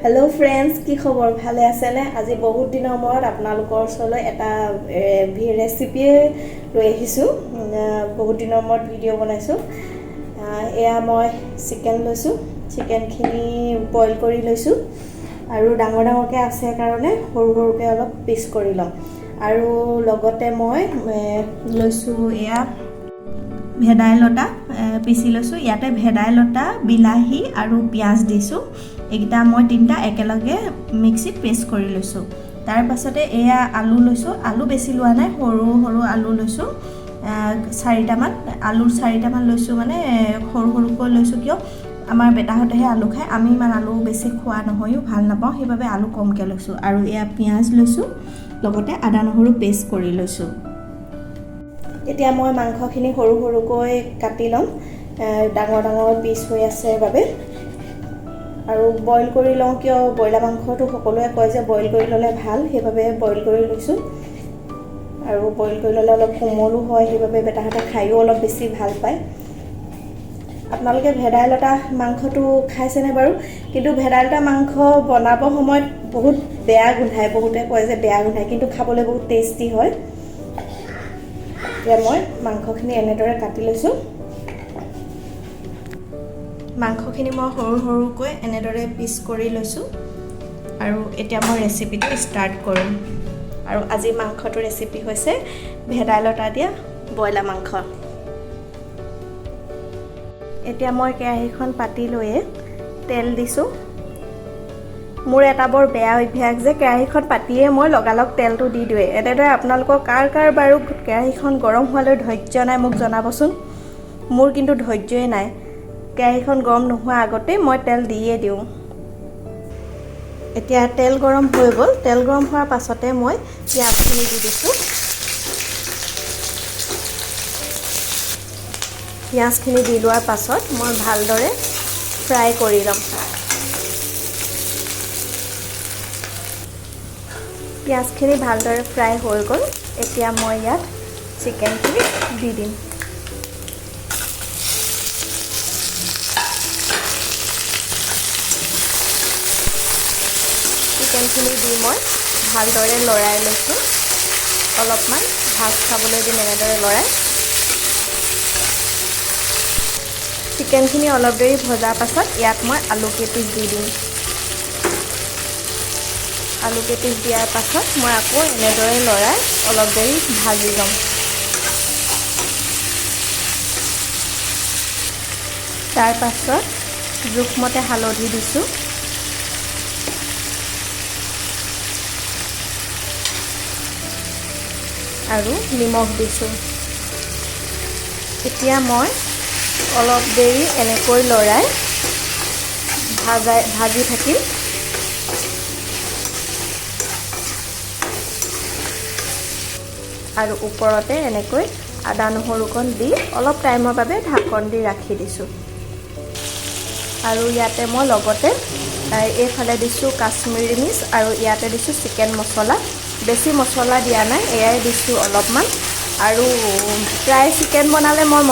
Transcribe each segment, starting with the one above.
Hello friends की खबर भाले आছেনে আজি বহুত দিনৰ মূৰত আপোনালোকৰ ওচৰলৈ এটা ৰেচিপি লৈ আহিছো বহুত দিনৰ মূৰত ভিডিঅ' বনাইছো এয়া মই চিকেন লৈছো চিকেনখিনি বইল কৰি লৈছো আৰু ডাঙৰ ডাঙৰকে আছে কাৰণে সৰু সৰুকে অলপ পিচ কৰি লম আৰু লগতে মই লৈছো এয়া ভেদাইলতা পিচি লৈছো ইয়াতে ভেদাইলতা বিলাহী আৰু পিয়াজ দিছো এইটা মই তিনটা একেলগে মিক্সিত পেষ্ট কৰি লৈছো তাৰ পাছতে এয়া আলু লৈছো আলু বেছি লোৱা নাই সৰু সৰু আলু লৈছো চাৰিটামান আলুৰ চাৰিটামান লৈছো মানে সৰু সৰুকৈ লৈছো কিয় আমাৰ বেটাহতেহে আলু খায় আমি ইমান আলু বেছি খোৱা নহয়ও ভাল নাপাওঁ সেইবাবে আলু কমকৈ লৈছো আৰু এয়া পিয়াজ লৈছো লগতে আদা নহৰু পেষ্ট কৰি লৈছো এতিয়া মই মাংসখিনি সৰু সৰুকৈ কাটি লম ডাঙৰ ডাঙৰ পিচ হৈ আছে বাবে আৰু বইল কৰি লওঁ কিয় বইলা মাংসটো সকলোৱে কয় যে বইল কৰি ললে ভাল সেইভাবে বইল কৰি লৈছো আৰু বইল কৰি ললে অলপ কোমলো হয় সেইভাবে বেটাহতে খাইও অলপ বেছি ভাল পায় আপোনালোকে ভেদাইলতা মাংসটো খাইছেনে বাৰু কিন্তু ভেদাইলতা মাংস বনাব সময়ত বহুত বেয়া গোন্ধায় বহুতে কয় যে বেয়া গোন্ধায় কিন্তু খাবলৈ বহুত টেস্টি হয় এতিয়া মই মাংসখিনি এনেদৰে কাটি লৈছো মাংসখিনি মই সৰু সৰুকৈ এনেদৰে পিচ কৰি লৈছো আৰু এতিয়া মই ৰেচিপিটো ষ্টাৰ্ট কৰিম আৰু আজি মাংসটো ৰেচিপি হৈছে ভেদাইলতা দিয়া বইলা মাংস এতিয়া মই কেৰাহীখন পাতি লৈয়ে তেল দিছো মোৰ এটা বৰ বেয়া অভ্যাস যে কেৰাহীখন পাতিয়ে মই লগালগ তেলটো দি দিওঁ এনেদৰে আপোনালোকৰ কাৰ বাৰু কেৰাহীখন গৰম হোৱালৈ ধৈৰ্য নাই মোক জনাবচোন মোৰ কিন্তু ধৈৰ্যই নাই কেৰাহীখন গৰম নোহোৱা আগতে মই তেল দিয়ে দিওঁ এতিয়া তেল গৰম হৈ গ'ল তেল গৰম হোৱাৰ পাছতে মই পিয়াজখিনি দি দিছো পিয়াজখিনি দি লোৱাৰ পাছত মই ভালদৰে ফ্ৰাই কৰি ল'ম পিয়াজখিনি ভালদৰে ফ্ৰাই হৈ গ'ল এতিয়া মই ইয়াত চিকেনখিনি দি দিম চিকেনখিনি দি মই ভালদৰে লৰাই লৈছো অলপমান ভাজ খাবলৈ দিম এনেদৰে লৰাই চিকেনখিনি অলপ দেৰি ভজাৰ পাছত ইয়াত মই আলু কেইপিচ দি দিম আলু কেইপিচ দিয়াৰ পাছত মই আকৌ এনেদৰে লৰাই অলপ দেৰি ভাজি ল'ম তাৰ পাছত জোখমতে হালধি দিছো আৰু নিমখ দিছো এতিয়া মই অলপ দেৰি এনেকৈ লৰাই ভাজি থাকিম আৰু ওপৰতে এনেকৈ আদা নহৰুকণ দি অলপ টাইমৰ বাবে ঢাকন দি ৰাখি দিছো আৰু ইয়াতে মই লগতে এইফালে দিছো কাশ্মীৰী মিৰ্চ আৰু ইয়াতে দিছো চিকেন মছলা বেছি মছলা দিয়া নাই এয়াই দিছো অলপমান আৰু প্ৰায় চিকেন বনালে মই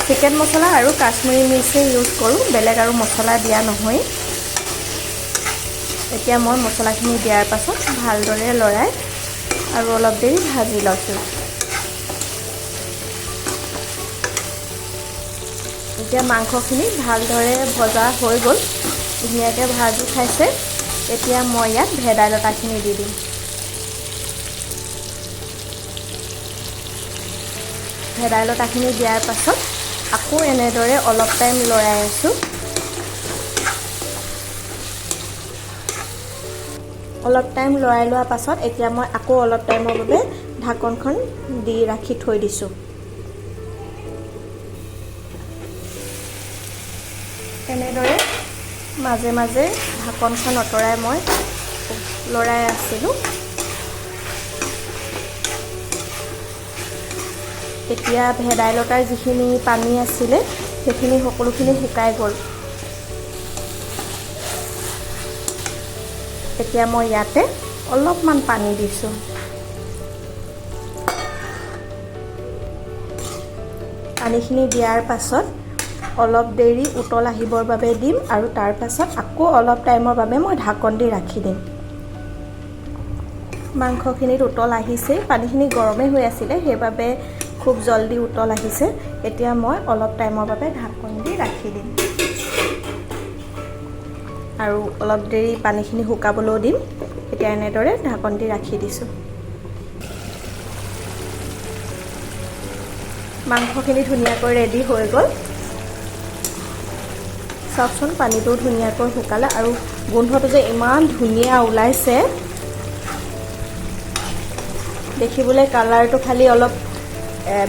চিকেন মছলা আৰু কাশ্মীৰী মিৰ্চে ইউজ কৰোঁ বেলেগ আৰু মছলা দিয়া নহয় এতিয়া মই মছলাখিনি দিয়াৰ পাছত ভালদৰে লৰাই আৰু অলপ দেৰি ভাজি লৈছো এতিয়া মাংসখিনি ভালদৰে ভজা হৈ গ'ল ধুনীয়াকৈ ভাজি খাইছে এতিয়া মই ইয়াত ভেদাইলতাখিনি দি দিম ভেদাইলতাখিনি দিয়াৰ পাছত আকৌ এনেদৰে অলপ টাইম লৰাই আছো অলপ টাইম লৰাই লোৱাৰ পাছত এতিয়া মই আকৌ অলপ টাইমৰ বাবে ঢাকনখন দি ৰাখি থৈ দিছো এনেদৰে মাজে মাজে ঢাকনখন অতৰাই মই লৰাই আছিলো এতিয়া ভেদাইলতাৰ যিখিনি পানী আছিলে সেইখিনি সকলোখিনি শুকাই গ'ল এতিয়া মই ইয়াতে অলপমান পানী দিছো পানীখিনি দিয়াৰ পাছত অলপ দেৰি উতল আহিবৰ বাবে দিম আৰু তাৰ পাছত আকৌ অলপ টাইমৰ বাবে মই ঢাকন দি ৰাখি দিম। মাংসখিনিত উতল আহিছে, পানীখিনি গৰমে হৈ আছিলে সেইবাবে খুব জলদি উতল আহিছে। এতিয়া মই অলপ টাইমৰ বাবে ঢাকন দি ৰাখি দিম আৰু অলপ দেৰি পানীখিনি শুকাবলৈও দিম। এতিয়া এনেদৰে ঢাকন দি ৰাখি দিছোঁ। মাংসখিনি ধুনীয়াকৈ ৰেডি হৈ গ'ল। চাওকচোন পানীটো ধুনীয়াকৈ শুকালে আৰু গোন্ধটো যে ইমান ধুনীয়া ওলাইছে। দেখিবলৈ কালাৰটো খালি অলপ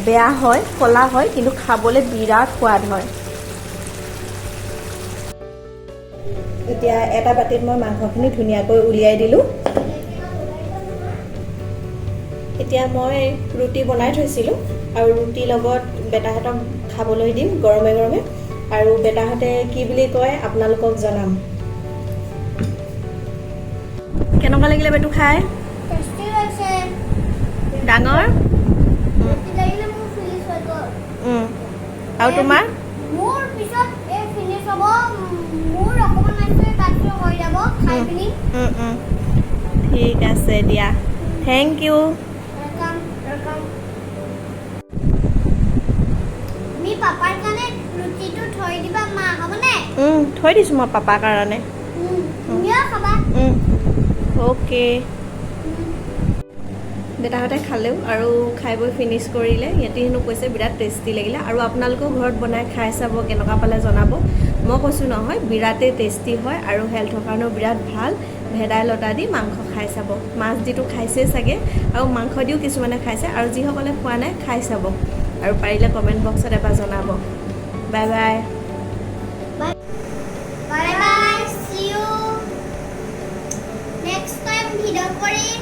বেয়া হয়, ক'লা হয়, কিন্তু খাবলৈ বিৰাট সোৱাদ হয়। এতিয়া এটা বাটিত মই মাংসখিনি ধুনীয়াকৈ উলিয়াই দিলোঁ। এতিয়া মই ৰুটি বনাই থৈছিলোঁ আৰু ৰুটিৰ লগত বেটাহঁতক খাবলৈ দিম গৰমে গৰমে। আৰু বেটাহঁতে কি বুলি কয় আপোনালোকক জনাম। কেনেকুৱা লাগিলে বেটু খাই? টেষ্টি হৈছে। ডাঙৰ টেষ্টি লাগিলে মোৰ ফিনিছ হৈ গ'ল। আৰু তোমাৰ? মোৰ পিছত এই ফিনিছ হ'ব। মোৰ অকণমান আছে তাৰপিছত হৈ যাব খাই পিনি। ঠিক আছে দিয়া, থেংক ইউ। Welcome welcome. তুমি পাপাৰ কাৰণে ৰুটিটো থৈ দিবা মা, হ'বনে? থৈ দিছোঁ মই পাপাৰ কাৰণে। তুমিও খাবা। অ'কে। বেটাহঁতে খালেও আৰু খাই বৈ ফিনিছ কৰিলে। সিহঁতি হেনো কৈছে বিৰাট টেষ্টি লাগিলে আৰু আপোনালোকেও ঘৰত বনাই খাই চাব, কেনেকুৱা পালে জনাব। মই কৈছোঁ নহয় বিৰাটেই টেষ্টি হয় আৰু হেল্থৰ কাৰণেও বিৰাট ভাল। ভেদাইলতা দি মাংস খাই চাব। মাছ দিটো খাইছেই চাগে আৰু মাংস দিও কিছুমানে খাইছে, আৰু যিসকলে খোৱা নাই খাই চাব আৰু পাৰিলে কমেণ্ট বক্সত এবাৰ জনাব। Bye bye. Bye bye, see you next time video' কৰিম।